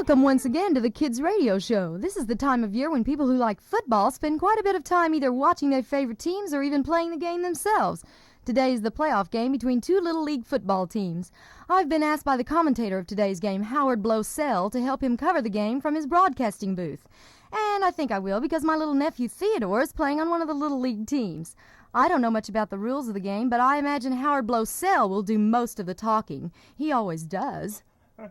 Welcome once again to the Kids Radio Show. This is the time of year when people who like football spend quite a bit of time either watching their favorite teams or even playing the game themselves. Today is the playoff game between two Little League football teams. I've been asked by the commentator of today's game, Howard Blowsell, to help him cover the game from his broadcasting booth. And I think I will because my little nephew Theodore is playing on one of the Little League teams. I don't know much about the rules of the game, but I imagine Howard Blowsell will do most of the talking. He always does.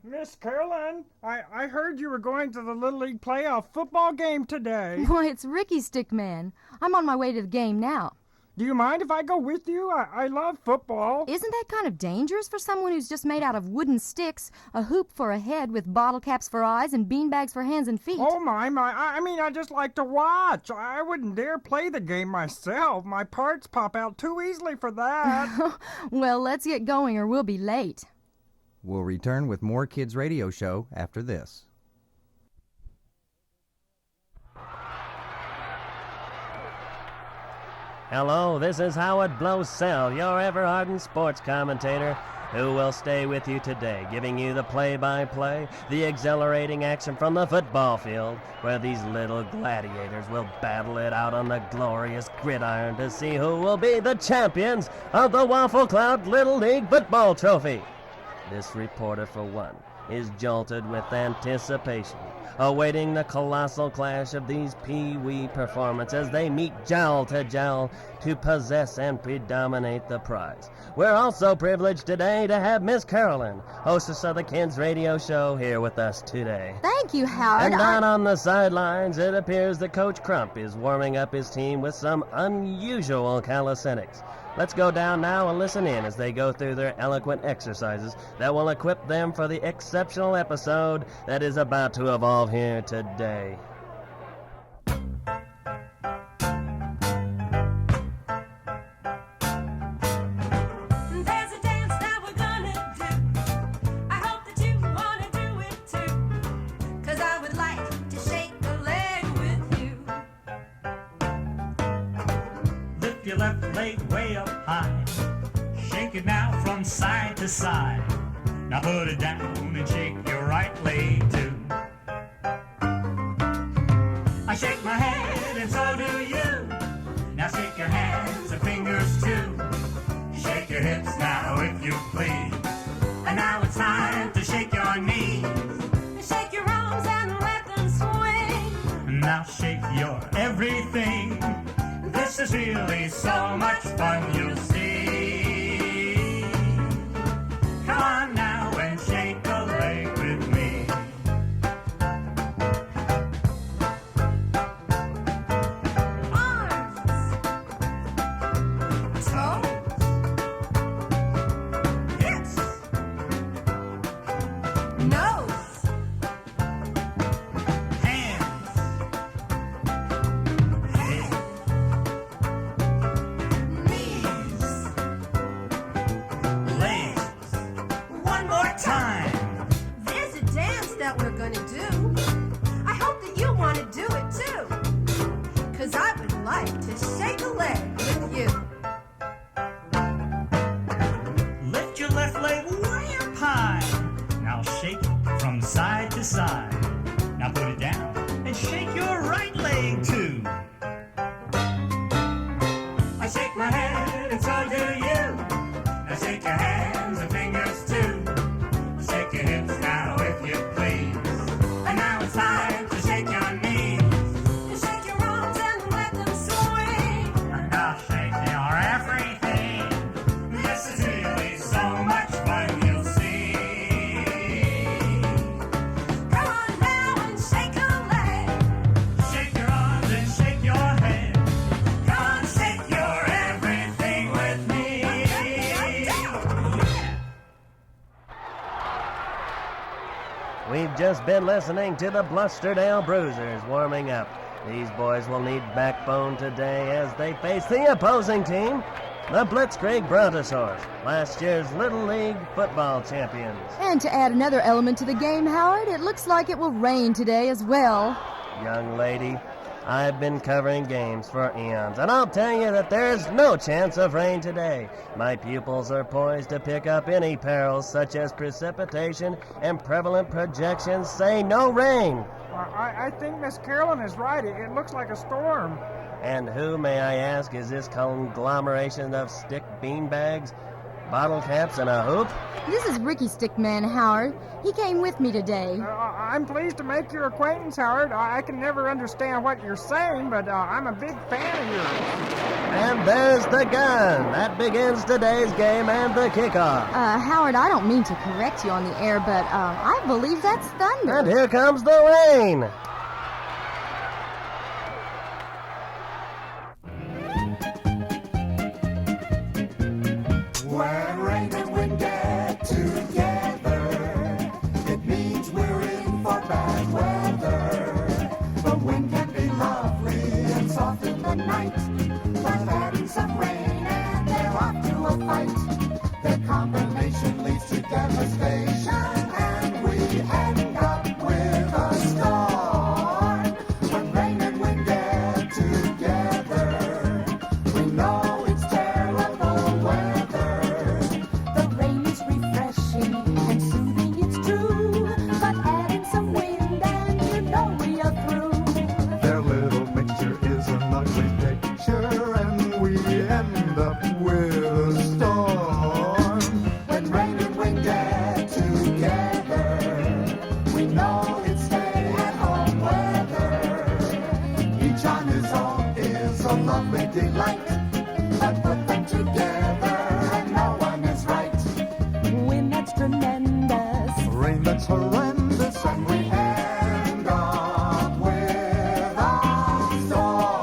Miss Carolyn, I heard you were going to the Little League playoff football game today. Why, it's Ricky Stickman. I'm on my way to the game now. Do you mind if I go with you? I love football. Isn't that kind of dangerous for someone who's just made out of wooden sticks, a hoop for a head with bottle caps for eyes and beanbags for hands and feet? Oh, my. I just like to watch. I wouldn't dare play the game myself. My parts pop out too easily for that. Well, let's get going or we'll be late. We'll return with more Kids Radio Show after this. Hello, this is Howard Blowsell, your ever-ardent sports commentator, who will stay with you today, giving you the play-by-play, the exhilarating action from the football field, where these little gladiators will battle it out on the glorious gridiron to see who will be the champions of the Waffle Cloud Little League Football Trophy. This reporter, for one, is jolted with anticipation, awaiting the colossal clash of these pee-wee performances as they meet jowl to jowl to possess and predominate the prize. We're also privileged today to have Miss Carolyn, hostess of the Kids Radio Show, here with us today. Thank you, Howard. And down on the sidelines, it appears that Coach Crump is warming up his team with some unusual calisthenics. Let's go down now and listen in as they go through their eloquent exercises that will equip them for the exceptional episode that is about to evolve here today. Your left leg way up high. Shake it now from side to side. Now put it down and shake your right leg too. I shake my head and so do you. Now shake your hands and fingers too. Shake your hips now if you please. And now it's time to shake your knees. Shake your arms and let them swing. Now shake your everything. This is really so much fun, you'll see. Come on now and shake a leg with me. Arms, toes, Hips, nose, hands, head, legs. One more time. There's a dance that we're gonna do. I hope that you want to do it too. 'Cause I would like to shake a leg with you. Lift your left leg way up high. Now shake it from side to side. Now put it down and shake your right leg too. I shake my head and so do you. Now shake your hands and fingers too. Shake your hips now if you please. And now it's time to shake your knees. Shake your arms and let them swing. And now shake your everything. This is really so much fun, you'll see. Come on now and shake a leg. Shake your arms and shake your head. Come on, shake your everything with me. We've just been listening to the Blusterdale Bruisers warming up. These boys will need backbone today as they face the opposing team, the Blitzkrieg Brontosaurs, last year's Little League football champions. And to add another element to the game, Howard, it looks like it will rain today as well. Young lady, I've been covering games for eons, and I'll tell you that there's no chance of rain today. My pupils are poised to pick up any perils, such as precipitation, and prevalent projections say no rain. I think Miss Carolyn is right. It looks like a storm. And who, may I ask, is this conglomeration of stick beanbags, bottle caps, and a hoop? This is Ricky Stickman, Howard. He came with me today. I'm pleased to make your acquaintance, Howard. I can never understand what you're saying, but I'm a big fan of yours. And there's the gun. That begins today's game and the kickoff. Howard, I don't mean to correct you on the air, but I believe that's thunder. And here comes the rain. When rain and wind get together, it means we're in for bad weather. The wind can be lovely and soft in the night, but adding some rain and they're off to a fight. Their combination leads to devastation, and we end up with a storm. When rain and wind get together, we know it's terrible weather. The rain is refreshing and soothing, it's true, but adding some wind and you know we are through. Their little mixture is an ugly picture, and we end up with a storm. When rain and wind get together, we know it's stay-at-home weather. Each on his own is a lovely delight, but put them together and no one is right. Wind that's tremendous, Rain that's horrendous, and we end up with a storm.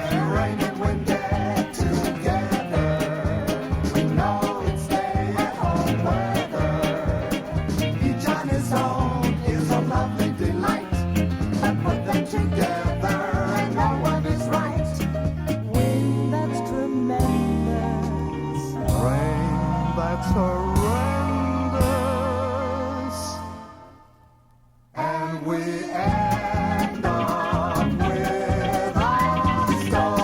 When rain and wind get together, we know it's stay-at-home weather. Each on his own is a lovely delight, but put them together and no one is right. wind that's tremendous. Rain that's horrendous, and we end up with a storm.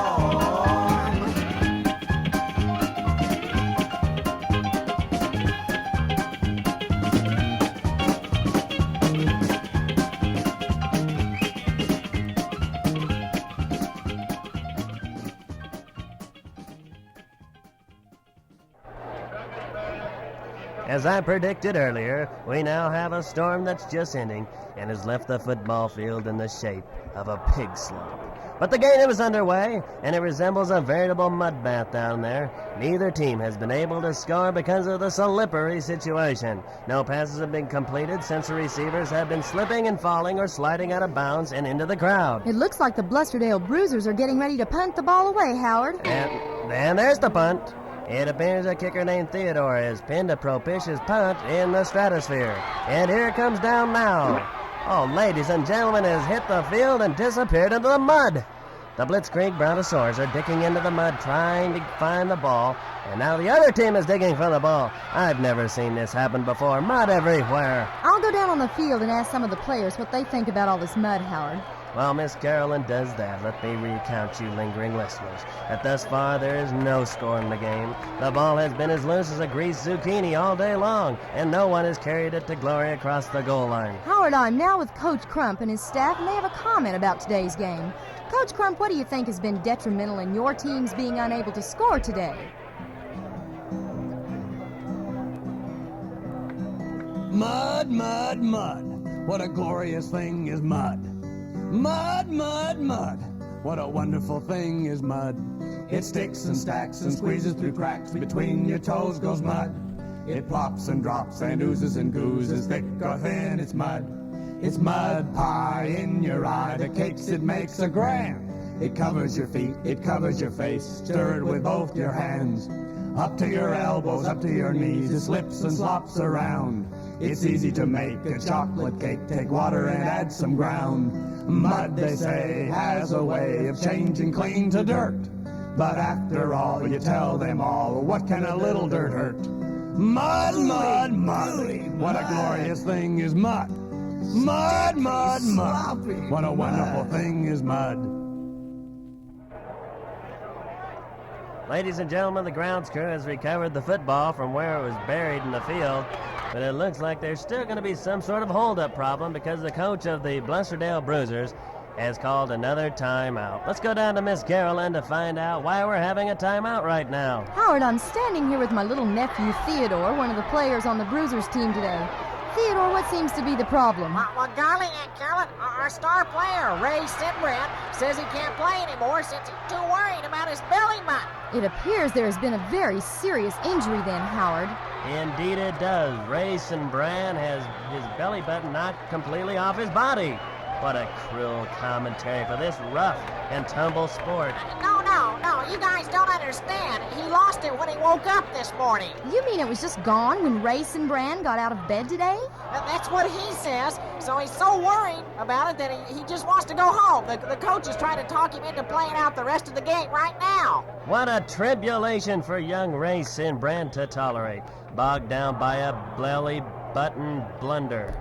As I predicted earlier, we now have a storm that's just ending and has left the football field in the shape of a pig slop. But the game is underway, and it resembles a veritable mud bath down there. Neither team has been able to score because of the slippery situation. No passes have been completed since the receivers have been slipping and falling or sliding out of bounds and into the crowd. It looks like the Blusterdale Bruisers are getting ready to punt the ball away, Howard. And there's the punt. It appears a kicker named Theodore has pinned a propitious punt in the stratosphere. And here it comes down now. Oh, ladies and gentlemen, has hit the field and disappeared into the mud. The Blitzkrieg Brontosaurs are digging into the mud trying to find the ball, and now the other team is digging for the ball. I've never seen this happen before. Mud everywhere. I'll go down on the field and ask some of the players what they think about all this mud, Howard. While Miss Carolyn does that, let me recount you lingering listeners that thus far there is no score in the game. The ball has been as loose as a greased zucchini all day long, and no one has carried it to glory across the goal line. Howard, I'm now with Coach Crump and his staff, and they have a comment about today's game. Coach Crump, what do you think has been detrimental in your teams being unable to score today? Mud, mud, mud. What a glorious thing is mud. Mud, mud, mud. What a wonderful thing is mud. It sticks and stacks and squeezes through cracks. Between your toes goes mud. It plops and drops and oozes and goozes. Thick or thin, it's mud. It's mud pie in your eye. The cakes it makes are grand. It covers your feet, it covers your face. Stir it with both your hands. Up to your elbows, up to your knees. It slips and slops around. It's easy to make a chocolate cake. Take water and add some ground. Mud, they say, has a way of changing clean to dirt. But after all, you tell them all, what can a little dirt hurt? Mud, mud, mud. What a glorious thing is mud. Mud, mud, mud. What a wonderful thing is mud. Ladies and gentlemen, the grounds crew has recovered the football from where it was buried in the field, but it looks like there's still going to be some sort of hold-up problem because the coach of the Blusterdale Bruisers has called another timeout. Let's go down to Miss Carolyn to find out why we're having a timeout right now. Howard, I'm standing here with my little nephew, Theodore, one of the players on the Bruisers team today. Theodore, what seems to be the problem? Well, golly, Aunt Carolyn, our star player, Ray Sinbrand, says he can't play anymore since he's too worried about his belly button. It appears there has been a very serious injury then, Howard. Indeed it does. Ray Sinbrand has his belly button knocked completely off his body. What a cruel commentary for this rough and tumble sport. No, you guys don't understand. He lost it when he woke up this morning. You mean it was just gone when Ray Sinbrand got out of bed today? That's what he says. So he's so worried about it that he just wants to go home. The coach is trying to talk him into playing out the rest of the game right now. What a tribulation for young Ray Sinbrand to tolerate, bogged down by a belly button blunder.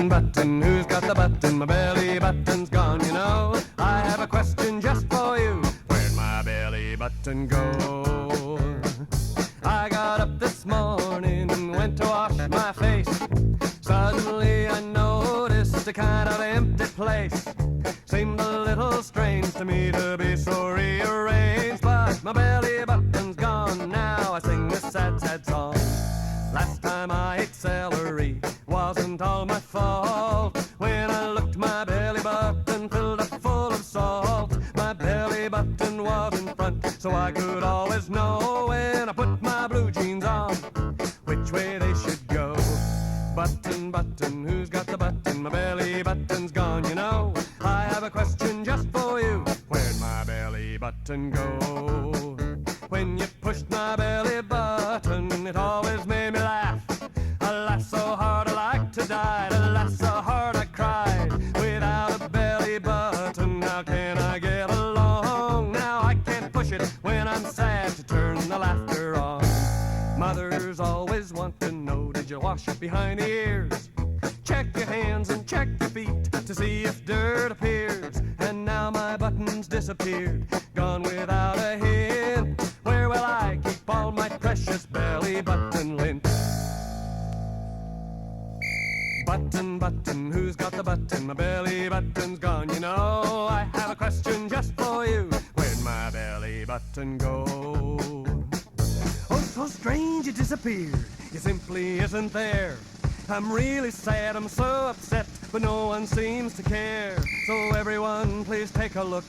Button, who's got the button? My belly button's gone, you know. I have a question just for you. Where'd my belly button go? I got up this morning and went to wash my face. Suddenly I noticed a kind of empty place. Seemed a little strange to me to be so rearranged, but my belly button's gone. Now I sing this sad, sad song. Last time I ate celery wasn't all my fault. When I looked, my belly button filled up full of salt. My belly button was in front, so I could always know when I put my blue jeans on which way they should go. Button, who's got the button? My belly button's gone, you know. I have a question just for you. Where'd my belly button go? When you pushed my belly button, it always made me laugh. I laughed so hard I like to die. I laughed so hard I cried. Without a belly button, how can I get along? Now I can't push it when I'm sad to turn the laughter on. Mothers always want to know, did you wash behind the ears? Check your hands and check your feet to see if dirt appears. And now my button's disappeared, gone without a hint. Where will I keep all my precious belly button lint? Button, who's got the button? My belly button's gone, you know. I have a question just for you. Where'd my belly button go? Oh, so strange it disappeared. It simply isn't there. I'm really sad, I'm so upset, but no one seems to care. So everyone, please take a look.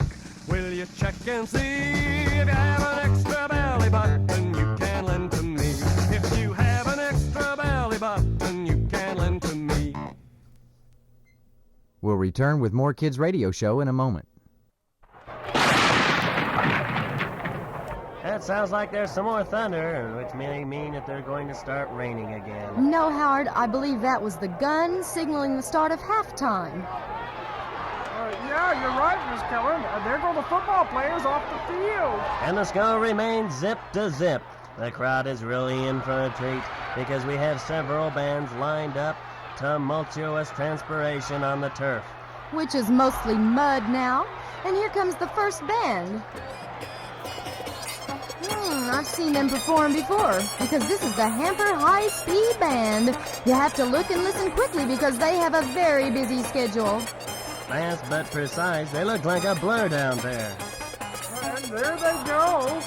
Will you check and see if you have an extra belly button you can lend to me? If you have an extra belly button you can lend to me. We'll return with more Kids Radio Show in a moment. That sounds like there's some more thunder, which may mean that they're going to start raining again. No, Howard, I believe that was the gun signaling the start of halftime. Yeah, you're right, Miss Carolyn. There go the football players off the field. And the score remains zip to zip. The crowd is really in for a treat because we have several bands lined up. Tumultuous transpiration on the turf. Which is mostly mud now. And here comes the first band. I've seen them perform before, because this is the Hamper High Speed Band. You have to look and listen quickly because they have a very busy schedule. Fast but precise, they look like a blur down there. And there they go.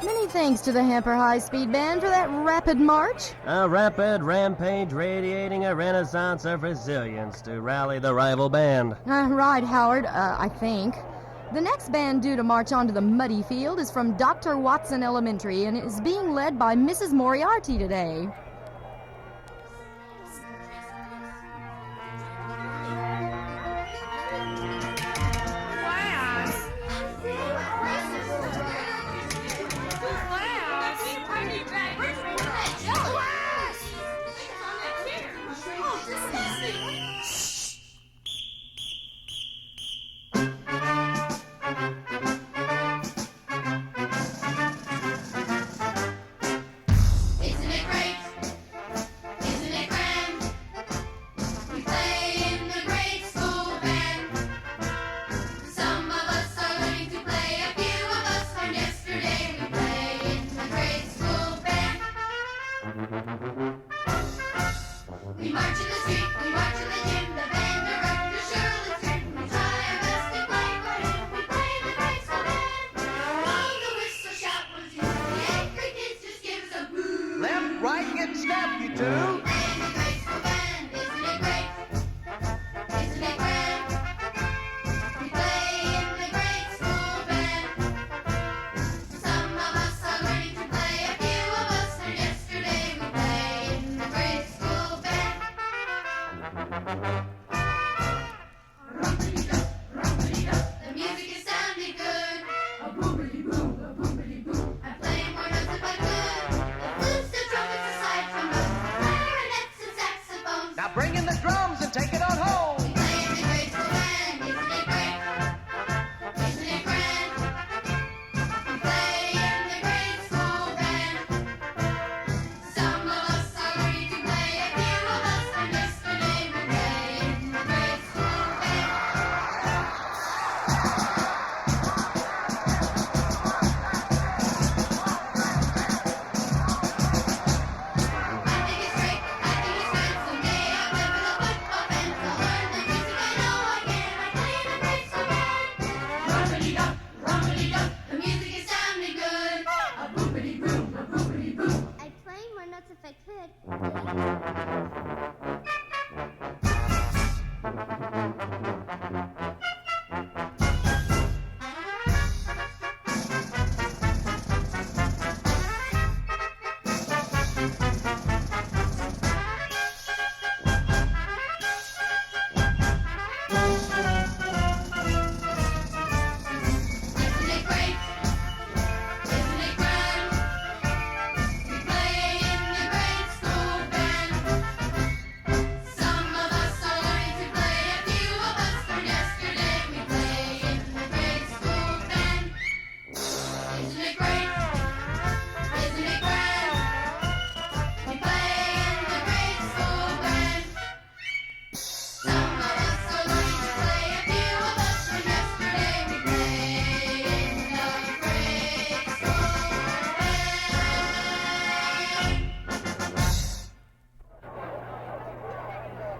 Many thanks to the Hamper High Speed Band for that rapid march. A rapid rampage radiating a renaissance of resilience to rally the rival band. Right, Howard, I think. The next band due to march onto the muddy field is from Dr. Watson Elementary and is being led by Mrs. Moriarty today.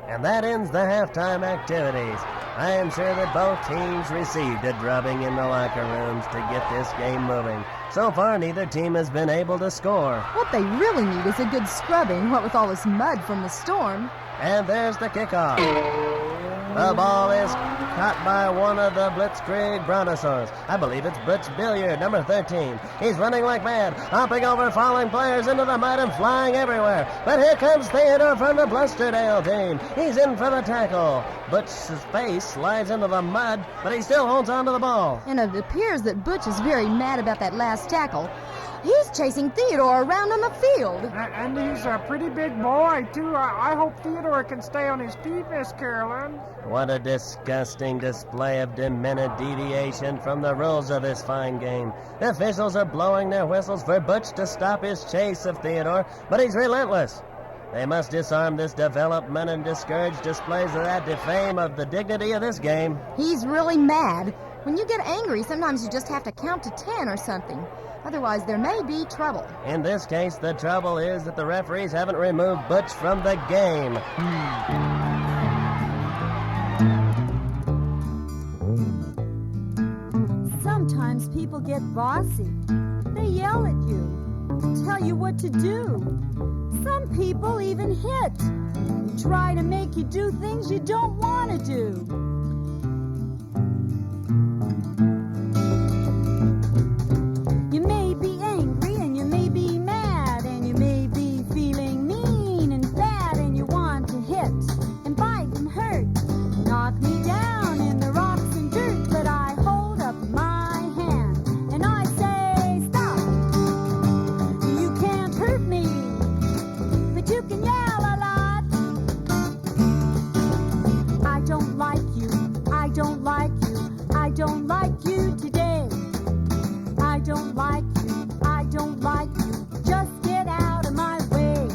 And that ends the halftime activities. I am sure that both teams received a drubbing in the locker rooms to get this game moving. So far, neither team has been able to score. What they really need is a good scrubbing, what with all this mud from the storm. And there's the kickoff. The ball is caught by one of the Blitzkrieg Brontosaurs. I believe it's Butch Billiard, number 13. He's running like mad, hopping over falling players into the mud and flying everywhere. But here comes Theodore from the Blusterdale team. He's in for the tackle. Butch's face slides into the mud, but he still holds on to the ball. And it appears that Butch is very mad about that last tackle. He's chasing Theodore around on the field. And he's a pretty big boy, too. I hope Theodore can stay on his feet, Miss Carolyn. What a disgusting display of demented deviation from the rules of this fine game. The officials are blowing their whistles for Butch to stop his chase of Theodore, but he's relentless. They must disarm this development and discourage displays of that defame of the dignity of this game. He's really mad. When you get angry, sometimes you just have to count to 10 or something. Otherwise, there may be trouble. In this case, the trouble is that the referees haven't removed Butch from the game. Sometimes people get bossy. They yell at you, tell you what to do. Some people even hit, try to make you do things you don't want to do. You may be angry and you may be mad and you may be feeling mean and bad and you want to hit and bite and hurt, knock me down in the rocks and dirt, but I hold up my hand and I say stop. You can't hurt me, but you can yell a lot. I don't like you, I don't like you, I don't like you today. I don't like you, I don't like you, just get out of my way.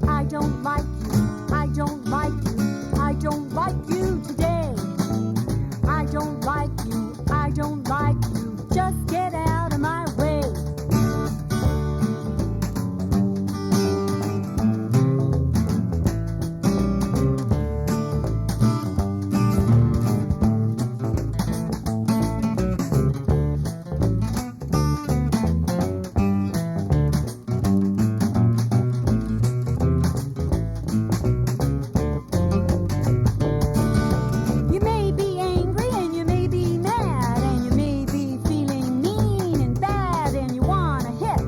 I don't like you, I don't like you, I don't like you today. I don't like you, I don't like you, just get out of my way. You may be angry and you may be mad and you may be feeling mean and bad and you want to hit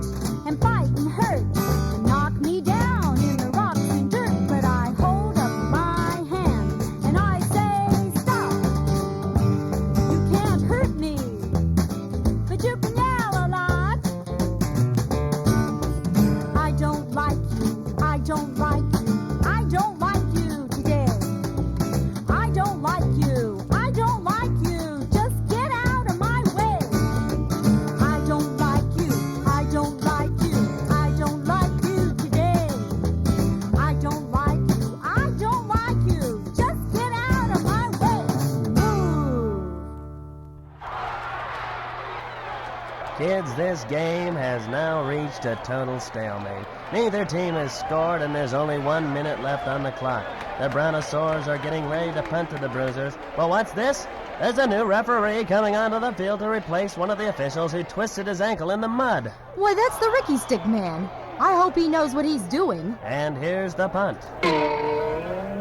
and bite and hurt and knock me down in the rocks and dirt, but I hold up my hand and I say stop. You can't hurt me, but you can yell a lot. I don't like you, I don't like you, I don't like you today. I don't like you, I don't like you, just get out of my way. I don't like you, I don't like you, I don't like you today. I don't like you, I don't like you, just get out of my way. Move. Kids, this game has now reached a total stalemate. Neither team has scored, and there's only 1 minute left on the clock. The Brontosaurs are getting ready to punt to the Bruisers. But what's this? There's a new referee coming onto the field to replace one of the officials who twisted his ankle in the mud. Why, that's the Ricky Stick Man. I hope he knows what he's doing. And here's the punt.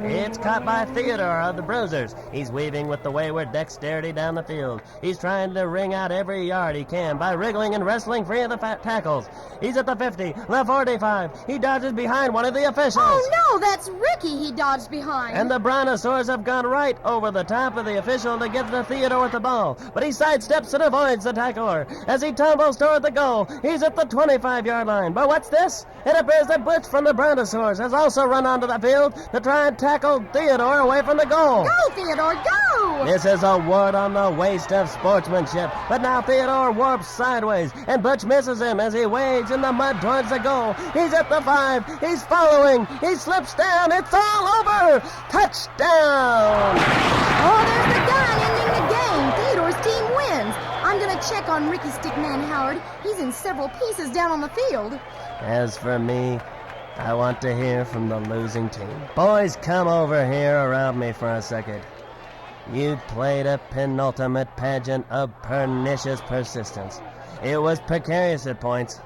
It's caught by Theodore of the Bruisers. He's weaving with the wayward dexterity down the field. He's trying to wring out every yard he can by wriggling and wrestling free of the tackles. He's at the 50, the 45. He dodges behind one of the officials. Oh, no, that's Ricky he dodged behind. And the Brontosaurs have gone right over the top of the official to get to Theodore with the ball. But he sidesteps and avoids the tackler. As he tumbles toward the goal, he's at the 25-yard line. But what's this? It appears that Butch from the Brontosaurs has also run onto the field to try and tackle Theodore away from the goal. Go, Theodore, go! This is a word on the waste of sportsmanship. But now Theodore warps sideways, and Butch misses him as he wades in the mud towards the goal. He's at the 5. He's following. He slips down. It's all over. Touchdown! Oh, there's the gun ending the game. Theodore's team wins. I'm going to check on Ricky Stickman, Howard. He's in several pieces down on the field. As for me, I want to hear from the losing team. Boys, come over here around me for a second. You played a penultimate pageant of pernicious persistence. It was precarious at points,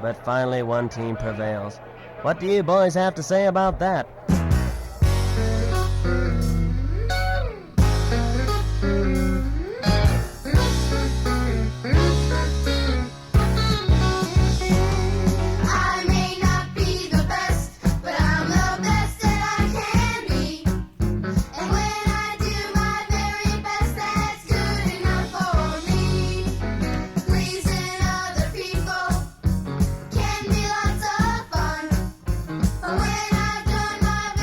but finally one team prevails. What do you boys have to say about that? But when I've done my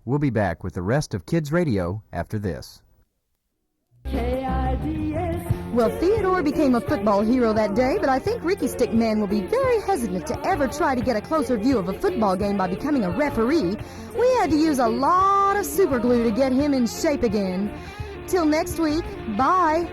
We'll be back with the rest of Kids Radio after this. Well, Theodore became a football hero that day, but I think Ricky Stickman will be very hesitant to ever try to get a closer view of a football game by becoming a referee. We had to use a lot of super glue to get him in shape again. Till next week, bye.